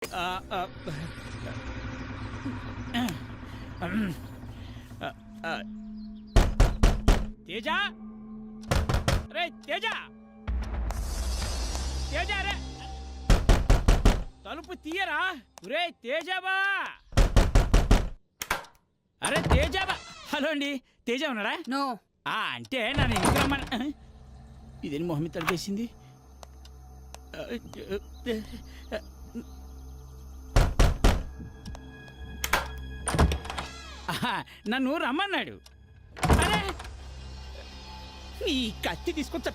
తేజ రే తేజ తేజ రే తలుపు తీయరా రే తేజబా అరే తేజబా హలో అండి తేజ ఉన్నాడా నో అంటే నన్ను ఎందుకు రమ్మని ఇదేని మొహమ్మద్ తడిపేసింది నన్ను రమ్మన్నాడు అరే నీ కత్తి తీసుకొచ్చా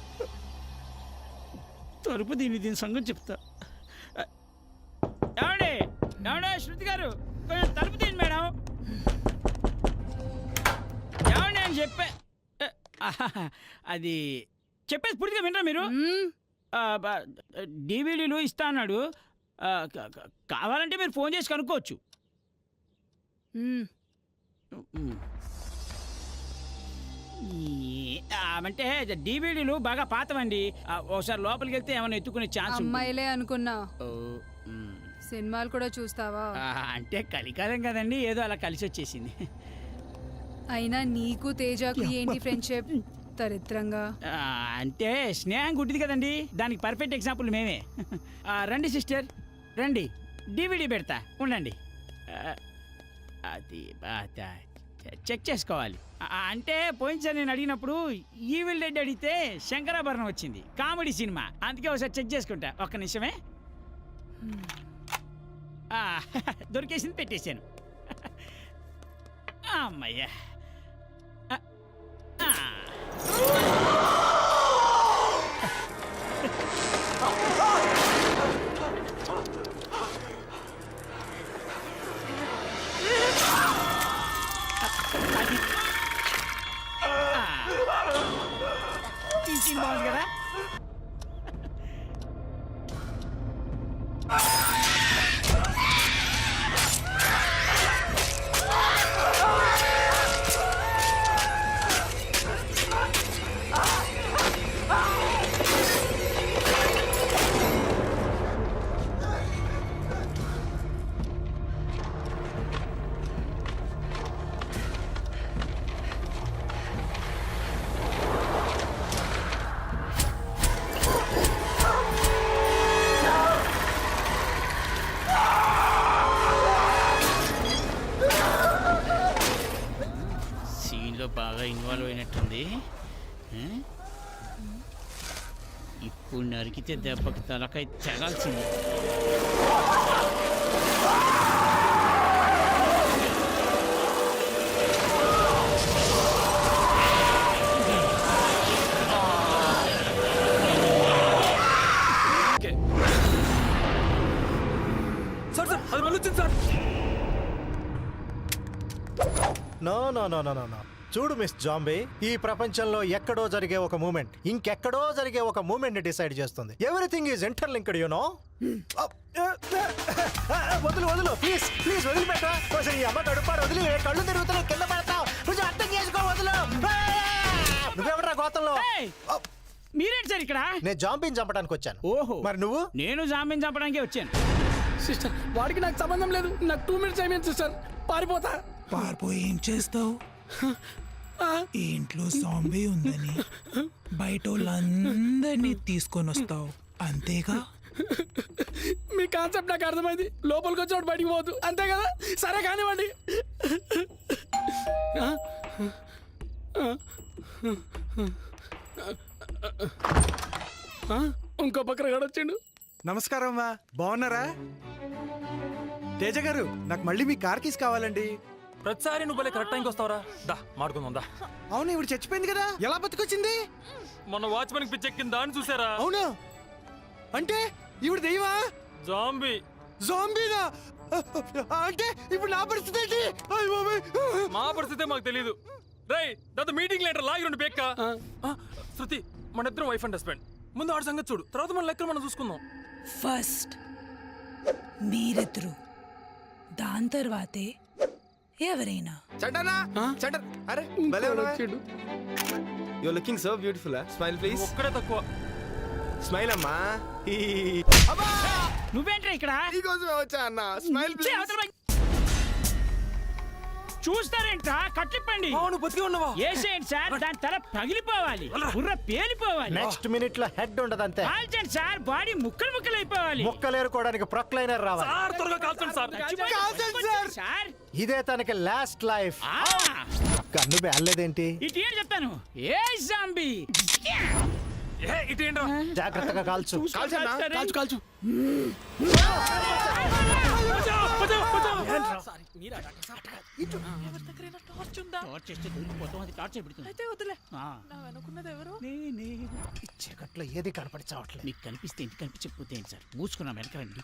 తలుపు దీని సంగతి చెప్తా ఏమండి ఏమండే శృతి గారు కొంచెం తలుపు తీయండి మేడం ఏమండి అని చెప్పే అది చెప్పేది పూర్తిగా వినరా మీరు డివిడీలు ఇస్తా అన్నాడు కావాలంటే మీరు ఫోన్ చేసి కనుక్కోవచ్చు అంటే డివిడీలు బాగా పాతవండి ఒకసారి లోపలికి వెళ్తే ఏమైనా ఎత్తుకునే ఛాన్స్ అమ్మాయిలే అనుకున్నా సినిమాలు కూడా చూస్తావా అంటే కలికాలం కదండి ఏదో అలా కలిసి వచ్చేసింది అయినా నీకు తేజకు ఏంటి ఫ్రెండ్షిప్ దరిద్రంగా అంటే స్నేహం గుడ్డిది కదండి దానికి పర్ఫెక్ట్ ఎగ్జాంపుల్ మేమే రండి సిస్టర్ రండి డివిడీ పెడతా ఉండండి అది చెక్ చేసుకోవాలి అంటే పోయినసారి నేను అడిగినప్పుడు ఈవిల్ డెడ్ అడిగితే శంకరాభరణం వచ్చింది కామెడీ సినిమా అందుకే ఒకసారి చెక్ చేసుకుంటా ఒక్క నిమిషమే దొరికేసింది పెట్టేశాను అమ్మయ్యా తీసింది బాగుంది కదా బాగా ఇన్వాల్వ్ అయినట్టుంది ఇప్పుడు నరికితే దెబ్బకి తలకాయ తెగాల్సింది సార్ సార్ అది మళ్ళీ వచ్చింది sir no no no no no చూడు మిస్ జాంబీ ఈ ప్రపంచంలో ఎక్కడో జరిగే ఒక మూమెంట్ ఇంకెక్కడో జరిగే ఒక మూమెంట్ ని డిసైడ్ చేస్తుంది everything is interlinked you know వదులు వదులు ప్లీజ్ ప్లీజ్ వదిలిపెట్ట కొంచెం ఈ అమ్మ గడుపాడు వదిలి కళ్ళు తిరుగుతున్నాయి కింద పడతావు కొంచెం అర్థం చేసుకో వదులు నువ్వెవడరా గోతంలో మీరేంటి సార్ ఇక్కడ నేను జాంబీని చంపడానికి వచ్చాను ఓహో మరి నువ్వు నేను జాంబీని చంపడానికి వచ్చాను సిస్టర్ వాడికి నాకు సంబంధం లేదు నాకు 2 మినిట్స్ అయిపోయింది సిస్టర్ పారిపోతా పారిపోయి ఏం చేస్తావు ఈ ఇంట్లో సాంబీ ఉందని బయట వాళ్ళందరినీ తీసుకొని వస్తావు అంతేగా మీ కాన్సెప్ట్ నాకు అర్థమైంది లోపలికి వచ్చి బయటికి పోవద్దు అంతే కదా సరే కానివ్వండి ఇంకో పక్కన గడొచ్చిండు నమస్కారం అమ్మా బాగున్నారా తేజ గారు నాకు మళ్ళీ మీ కార్ కీస్ కావాలండి ప్రతిసారి నువ్వు కరెక్ట్ టైంకి వస్తావరా దా మాడుకుందాం దా అవును ఇప్పుడు చచ్చిపోయింది కదా ఎలా బతికొచ్చింది మొన్న వాచ్మెన్ పిచ్చెక్కిందా అని చూసారా అవునా అంటే ఇప్పుడు దెయ్యమా జాంబీ జాంబీనా అంటే ఇప్పుడు నా పరిస్థితి ఏంటి మా పరిస్థితే మాకు తెలీదు రేయ్ దాంతో మీటింగ్ లెటర్ లాగి రెండు బేక్క శృతి మన ఇద్దరం వైఫ్ అండ్ హస్బెండ్ ముందు ఆడ సంగతి చూడు తర్వాత మన లెక్కలు మనం చూసుకుందాం ఫస్ట్ మీరిద్దరు దాని తర్వాతే ఎవరైనా చంటనా చంట అరే భలే ఉన్నాడు you are looking so beautiful smile please ఒక్కడే తక్కువ స్మైల్ అమ్మా నువ్వేంట్రా ఇక్కడ నీకోసమే వచ్చా అన్న స్మైల్ ఛీ, అవతల పోయి. చూస్తారేంట్రా కట్లిప్పండి నువ్వు బతికి ఉన్నావా ఏసేయండి సార్ దాని తల పగిలిపోవాలి బుర్ర పేలిపోవాలి నెక్స్ట్ మినిట్ లో హెడ్ ఉండదు అంతే. కాల్చండి సార్ బాడీ ముక్కలు ముక్కలు అయిపోవాలి ముక్కలేరుకోవడానికి ప్రొక్లైనర్ రావాలి. సార్ త్వరగా కాల్చండి సార్ సార్ ఇదే తనకి లాస్ట్ లైఫ్. ఆ, కన్ను బేలేదేంటి? ఇటు ఏం చెప్తాను ఏ జాంబీ ఇటేంట్రా జాగ్రత్తగా కాల్చు. కాల్చు కాల్చు. టార్చ్ చేస్తే దొరికిపోతాం అది టార్చ్ పెడుతుంది చీకట్లో ఏది కనపడి చావట్లేదు. మీకు కనిపిస్తే ఇంటి కనిపించకపోతే ఏంటి సార్ మూసుకున్నాం వెనకరండి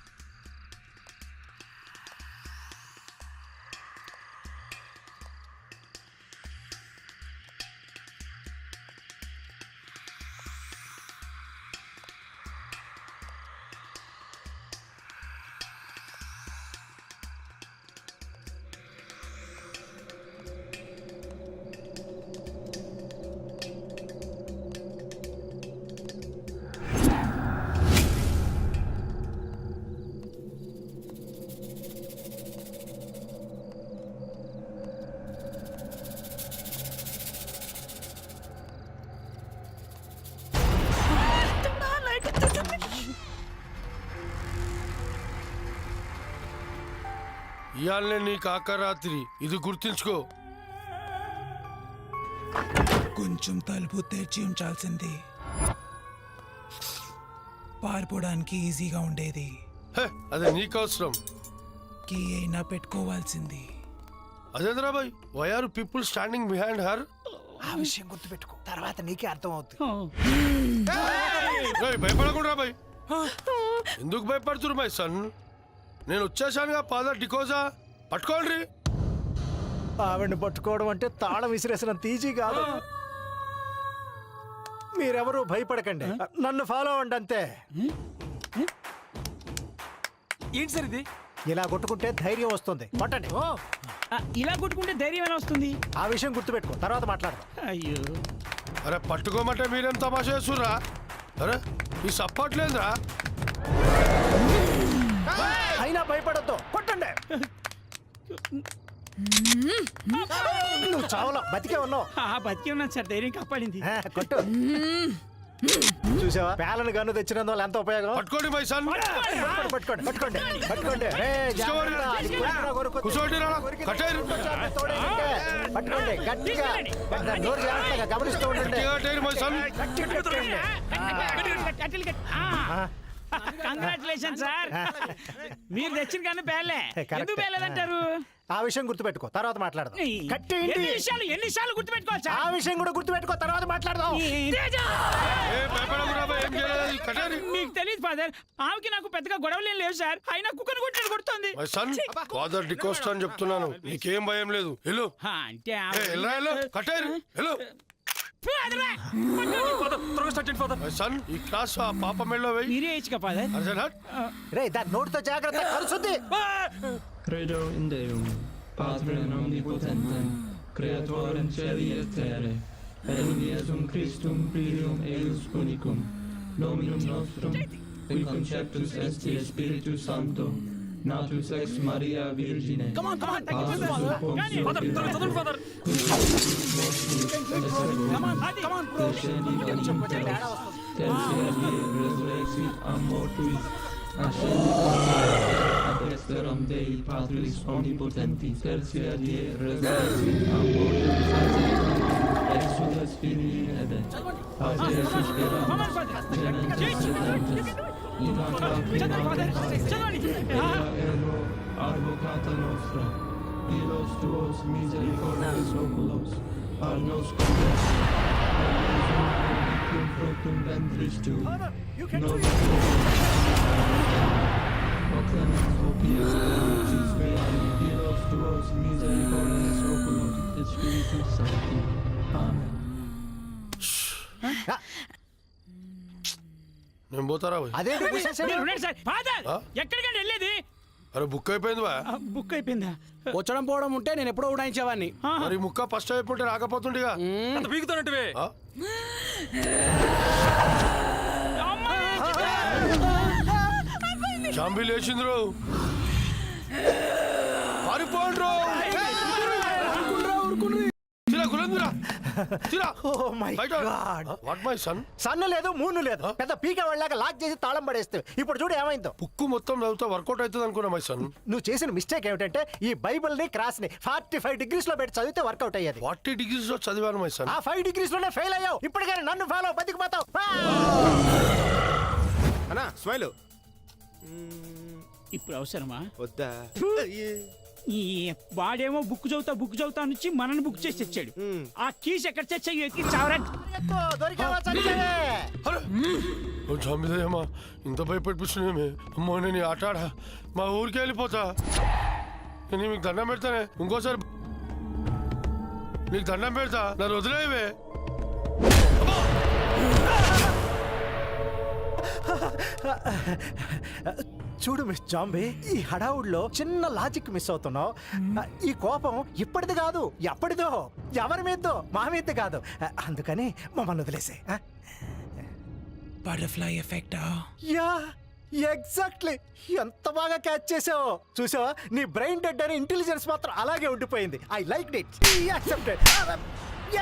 ఇయాలనే నీకు ఆకరాత్రి ఇది గుర్తుంచుకో. కొంచెం తలుపు తెరిచి ఉంచాల్సింది, పారిపోవడానికి ఈజీగా ఉండేది. హే, అదే నీకు అవసరం. కీ అయినా పెట్టుకోవాల్సింది. అదేంద్రా boy, why are people standing behind her? ఆ విషయం గుర్తుపెట్టుకో, తర్వాత నీకే అర్థం అవుతుంది. భయపడకుండా బాయ్. ఎందుకు భయపడుతున్నారు మై సన్? నేను వచ్చేసానుగా ఫాదర్ డికోజా. పట్టుకోండి. ఆవిడ్ని పట్టుకోవడం అంటే తాళం విసిరేసినంత ఈజీ కాదు. మీరెవరూ భయపడకండి, నన్ను ఫాలో అవ్వండి అంతే. ఏంటి సార్ ఇది ఇలా కొట్టుకుంటే ధైర్యం వస్తుంది. పట్టండి. ఇలా కొట్టుకుంటే ధైర్యం ఎలా వస్తుంది ఆ విషయం గుర్తుపెట్టుకో, తర్వాత మాట్లాడదాం. అయ్యో అరే పట్టుకోమంటే మీరేం తమాషా చేస్తుర్రా? అరే ఈ సపోర్ట్ లేదురా. అయినా భయపడద్దు, కొట్టండి. నువ్వు చావలో బతికే ఉన్నావు. బతికి ఉన్నాను సార్ ధైర్యం కాపాడింది కొట్టు. చూసావా, పేలను గన్ను తెచ్చినందువల్ల ఎంత ఉపయోగం. పట్టుకోండి మై సన్. పట్టుకోండి పట్టుకోండి పట్టుకోండి. జాగ్రత్త, అది కొరికినా కొరుకుతుంది. కూర్చోండి రా. కొరికిన కట్టేరు. తోడేయండి. పట్టుకోండి గట్టిగా, నోరు జాగ్రత్తగా గమనిస్తూ ఉండండి. కట్టేరు మై సన్. కంగ్రాచులేషన్ సార్ మీరు తెచ్చిన కన్నా పేర్లే ఎందుకు పేర్లేదంటారు? ఆ విషయం గుర్తుపెట్టుకో, తర్వాత మాట్లాడదాం. కట్టేయండి. ఎన్నిసార్లు గుర్తుపెట్టుకోవాలి ఆ సార్? విషయం కూడా గుర్తుపెట్టుకో, తర్వాత మాట్లాడదాం. మీకు తెలియదు ఫాదర్, ఆమెకి నాకు పెద్దగా గొడవలేం లేవు సార్, అయినా కుక్కను కొట్టి కొడుతుంది. మై సన్, ఫాదర్ డికోస్ట్ అని చెప్తున్నాను, నీకేం భయం లేదు. వెళ్ళు. అంటే కట్టేరు. వెళ్ళు. మై సన్, ఈ క్లాస్ ఆ పాప మెళ్ళో వెయ్యి. మీరే ఇచ్చుక ఫాదర్. రే దాని నోటితో జాగ్రత్త, కలుసుద్ది. Credo in Deum, Patrem omnipotentem, Creatorem celi et terrae, et in Iesum Christum primium eius unicum, Dominum nostrum, in conceptus est Spiritus Sancto, natus ex Maria Virgine. Come on, Passus Pontius father descendit ad interos, tertiae resurrexit a mortuis, ascendit ad exterum Dei Patris omnipotentis, tertiae resurrexit a mortuis, exudes Filii in ebe, Patris sperantus, genesis sedentus, in ergo advocata nostra, Dios tuos misericordias oculos, al nos conversi, cum fructum ventris tu, nos o clemens opies, cis reali, Dios tuos misericordias oculos, et Spiritus Sancti. Amen. నేను పోతారా భయ్? అదే sir father ఎక్కడికండి వెళ్ళేది? అరే book అయిపోయింది బా. Book అయిపోయిందా? వచ్చడం పోవడం ఉంటే నేను ఎప్పుడో ఉడాయించేవాడిని. మరి ముక్క ఫస్ట్ అయిపోతే రాకపోతుండేగా. అంత పీకుతానంటే ఆ? జాంబీ లేచిండ్రు పారిపోండ్రు తిరా కులందిరా తిరా ఓ మై బయట గాడ్ వాట్ మై సన్ సన్ను లేదు మూను లేదు పెద్ద పీక వాళ్ళాక లాక్ చేసి తాళం పడేస్తే ఇప్పుడు చూడు ఏమైందో. ఉక్కు మొత్తం చదివితే వర్కౌట్ అవుతుంది అనుకున్నా మై సన్. నువ్వు చేసిన మిస్టేక్ ఏమిటంటే ఈ బైబిల్ ని క్రాస్ ని 45 degrees లో పెట్టి చదివితే వర్కౌట్ అయ్యేది. 40 degrees లో చదివాను మై సన్. ఆ 5 degrees లోనే ఫెయిల్ అయ్యావు. ఇప్పటికైనా నన్ను ఫాలో బతికిపోతావు. అన్నా స్మైల్ ఇప్పుడు అవసరమా? వద్దా? ఈ వాడేమో బుక్ చదువుతా నుంచి మనల్ని బుక్ చేసి తెచ్చాడు. ఆ కీస్ ఎక్కడ తెచ్చాయి ఎక్కి చావరా. దొరికావా చచ్చావే. అరే ఓ జాంబీదయ్యమ్మా ఇంత భయపెట్టిస్తున్నామే. అమ్మో నేను ఈ ఆట ఆడా మా ఊరికి వెళ్ళిపోతా. నేను మీకు దండం పెడతానే ఇంకోసారి నీకు దండం పెడతా నన్ను వదిలేవే. చూడు మిస్ జాంబీ, ఈ హడావుడిలో చిన్న లాజిక్ మిస్ అవుతున్నావు. ఈ కోపం ఇప్పటిది కాదు, ఎప్పటిదో. ఎవరి మీదో, మా మీద కాదు. అందుకని మమ్మల్ని వదిలేసే. బటర్ఫ్లై ఎఫెక్టా? Yeah exactly. ఎంత బాగా క్యాచ్ చేసావు. చూసావా, నీ బ్రెయిన్ డెడ్ అని ఇంటెలిజెన్స్ మాత్రం అలాగే ఉండిపోయింది. I like it. Accepted.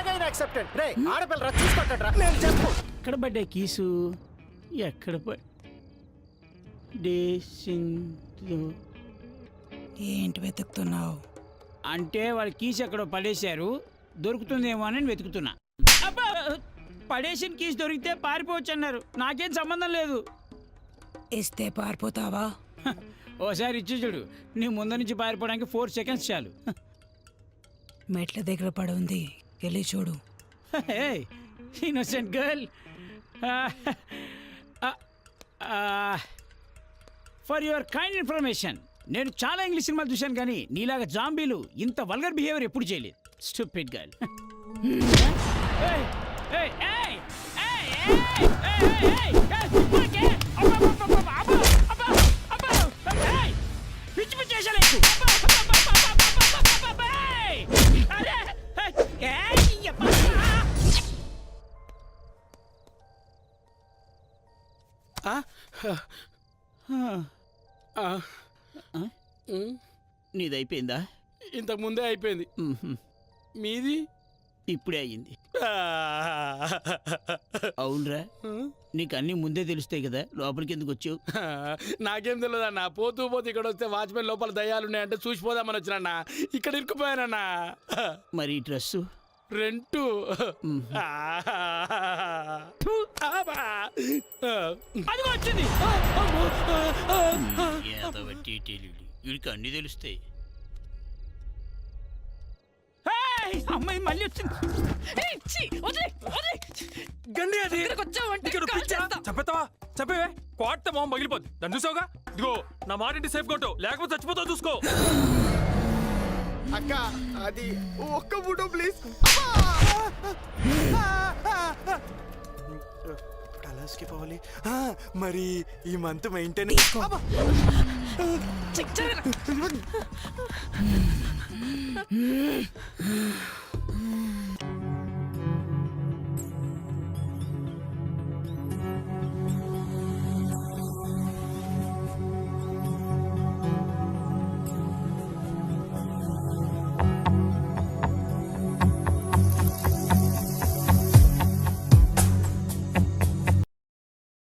Again accepted. రే ఆడపిల్ల చూసుకుంటాడ్రా. నేను చెప్పు. ఎక్కడ పడ్డాయి కీసు? ఎక్కడ ఏంటి వెతుకుతున్నావు? అంటే వాడు కీస్ ఎక్కడో పడేశారు, దొరుకుతుందేమో అని వెతుకుతున్నా. అబ్బా! పడేసిన కీస్ దొరికితే పారిపోవచ్చు అన్నారు. నాకేం సంబంధం లేదు. ఇస్తే పారిపోతావా? ఓసారి ఇచ్చి చూడు. నీ ముందు నుంచి పారిపోవడానికి 4 seconds చాలు. మెట్ల దగ్గర పడి ఉంది, వెళ్ళి చూడు. Innocent girl. For your kind information, నేను చాలా ఇంగ్లీష్ సినిమాలు చూశాను కానీ నీలాగా జాంబీలు ఇంత వల్గర్ బిహేవియర్ ఎప్పుడు చేయలేదు. Stupid girl. పిచ్చి పిచ్చి చేసలేదు. నీదైపోయిందా? ఇంతకు ముందే అయిపోయింది. మీది ఇప్పుడే అయ్యింది. అవునరా, నీకు అన్ని ముందే తెలుస్తాయి కదా, లోపలికి ఎందుకు వచ్చావు? నాకేం తెలియదు అన్న. పోతూ ఇక్కడ వస్తే వాచ్మెన్ లోపల దయ్యాలున్నాయంటే చూసిపోదామని వచ్చినన్నా. ఇక్కడ ఇరుక్కుపోయానన్నా. మరి ఈ డ్రెస్సు రెంటు. అదిగో వచ్చింది. వీడికి అన్ని తెలుస్తాయి. అమ్మాయి మళ్ళీ వచ్చింది. గండి అది చెప్పేస్తావా? చెప్పేవే కోట మొహం పగిలిపోద్ది. దాన్ని చూసావుగా. ఇదిగో నా మాటింటి సేఫ్ కొట్టు, లేకపోతే చచ్చిపోతావు చూసుకో. అక్క అది ఒక్క ఫోటో ప్లీజ్. కలర్స్కి పోవాలి. మరి ఈ మంత్ మెయింటైన్.